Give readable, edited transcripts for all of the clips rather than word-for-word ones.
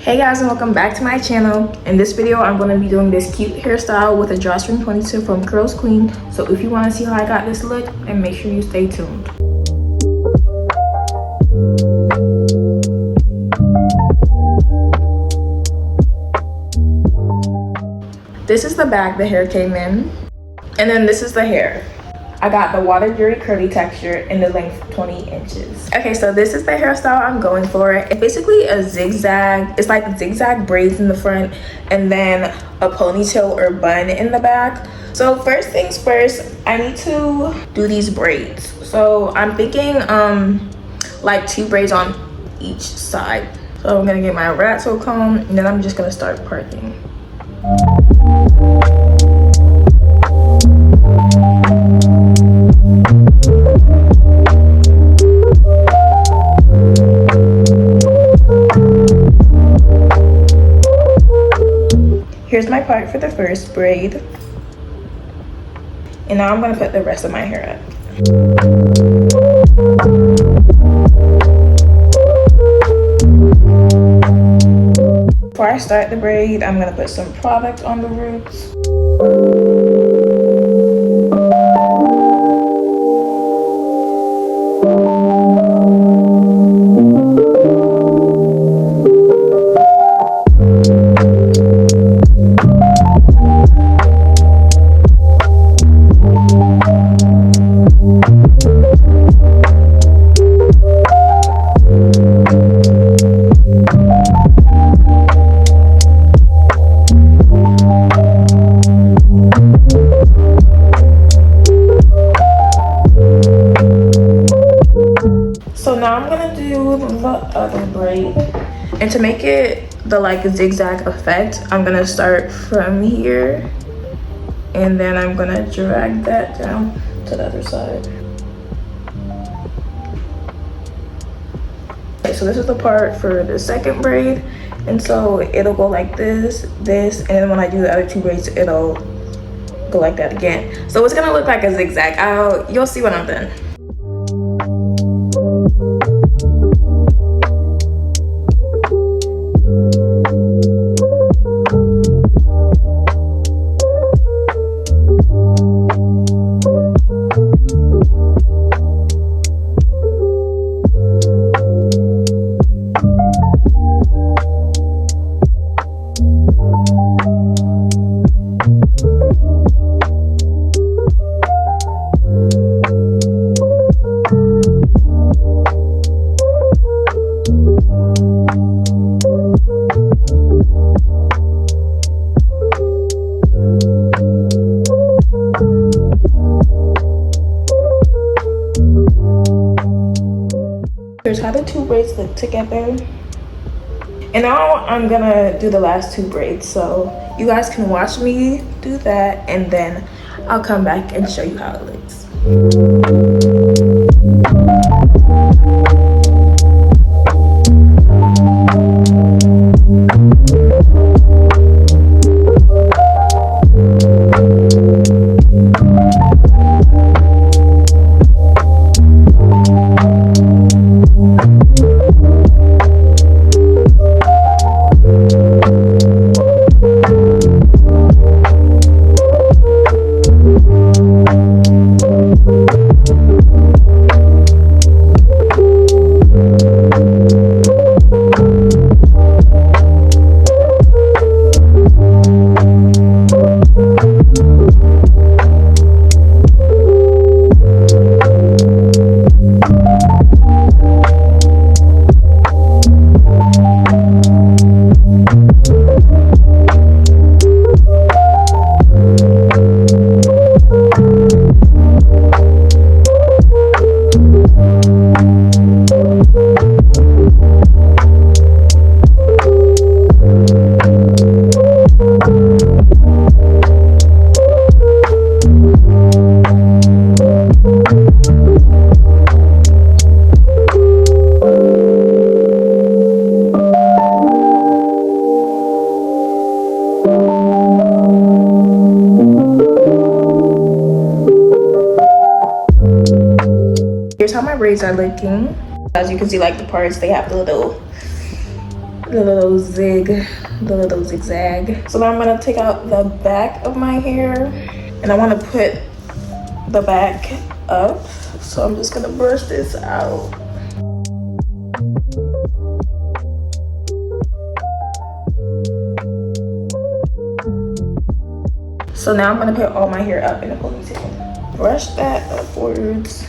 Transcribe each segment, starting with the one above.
Hey guys, and welcome back to my channel. In this video I'm going to be doing this cute hairstyle with a drawstring ponytail from CurlsQueen. So if you want to see how I got this look, then make sure you stay tuned. This is the bag the hair came in, and then this is the hair. I got the water jury curly texture in the length 20 inches. Okay, so this is the hairstyle I'm going for. It's basically a zigzag. It's like zigzag braids in the front and then a ponytail or bun in the back. So first things first, I need to do these braids. So I'm thinking like 2 braids on each side. So I'm gonna get my rat tail comb and then I'm just gonna start parting. Here's my part for the first braid. And now I'm gonna put the rest of my hair up. Before I start the braid, I'm gonna put some product on the roots. Other braid, and to make it the like zigzag effect, I'm gonna start from here and then I'm gonna drag that down to the other side. Okay, so this is the part for the second braid, and so it'll go like this, and then when I do the other 2 braids, it'll go like that again. So it's gonna look like a zigzag. You'll see when I'm done. Here's how the 2 braids look together. And now I'm gonna do the last 2 braids. So you guys can watch me do that and then I'll come back and show you how it looks. Here's how my braids are looking. As you can see, like the parts, they have the little the little zigzag. So now I'm gonna take out the back of my hair, and I want to put the back up. So I'm just gonna brush this out. So now I'm gonna put all my hair up in a ponytail. Brush that upwards.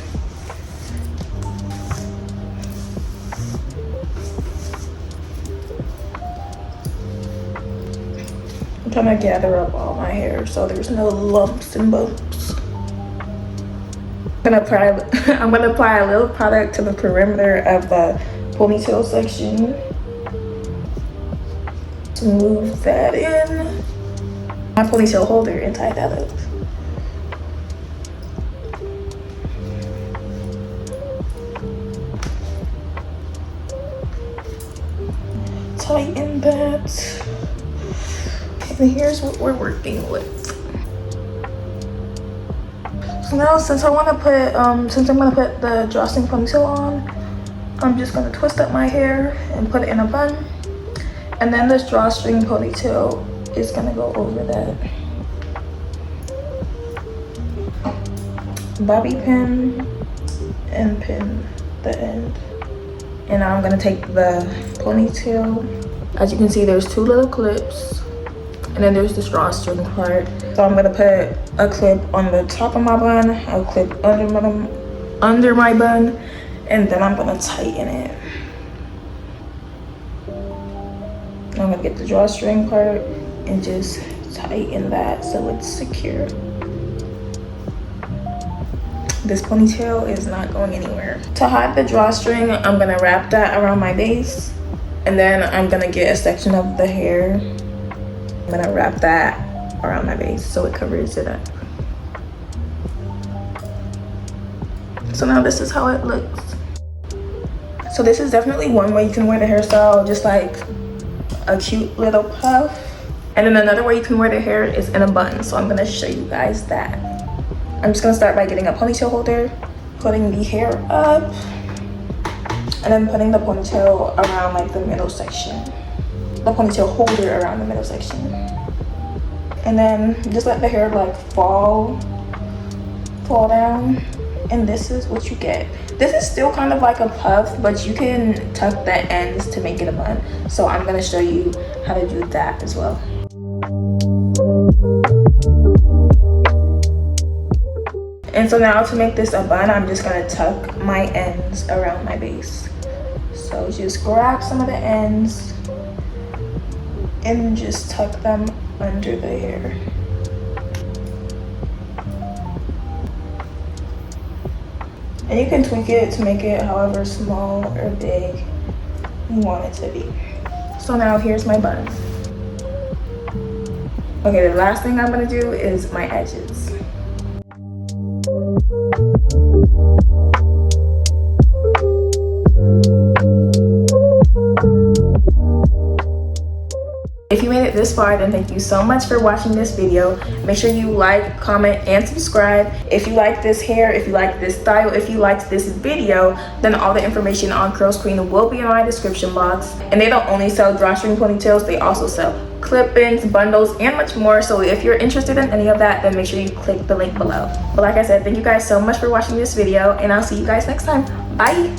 I'm trying to gather up all my hair so there's no lumps and bumps. I'm gonna apply a little product to the perimeter of the ponytail section to move that in. My ponytail holder and tie that up. Tighten that. And here's what we're working with. So now since I'm gonna put the Drawstring Ponytail on, I'm just gonna twist up my hair and put it in a bun. And then this Drawstring Ponytail is gonna go over that. Bobby pin and pin the end. And now I'm gonna take the ponytail. As you can see, there's two little clips, and then there's this drawstring part. So I'm gonna put a clip on the top of my bun, a clip under my bun, and then I'm gonna tighten it. I'm gonna get the drawstring part and just tighten that so it's secure. This ponytail is not going anywhere. To hide the drawstring, I'm gonna wrap that around my base, and then I'm gonna get a section of the hair. I'm gonna wrap that around my base so it covers it up. So now this is how it looks. So this is definitely one way you can wear the hairstyle, just like a cute little puff. And then another way you can wear the hair is in a bun. So I'm gonna show you guys that. I'm just gonna start by getting a ponytail holder, putting the hair up, and then putting the ponytail around like the middle section. The ponytail holder around the middle section. And then just let the hair like fall down. And this is what you get. This is still kind of like a puff, but you can tuck the ends to make it a bun. So I'm gonna show you how to do that as well. And so now to make this a bun, I'm just gonna tuck my ends around my base. So just grab some of the ends and just tuck them under the hair. And you can tweak it to make it however small or big you want it to be. So now here's my bun. Okay, the last thing I'm gonna do is my edges. If you made it this far, then thank you so much for watching this video. Make sure you like, comment, and subscribe. If you like this hair, if you like this style, if you liked this video, then all the information on CurlsQueen will be in my description box. And they don't only sell drawstring ponytails, they also sell clip-ins, bundles, and much more. So if you're interested in any of that, then make sure you click the link below. But like I said, thank you guys so much for watching this video, and I'll see you guys next time. Bye!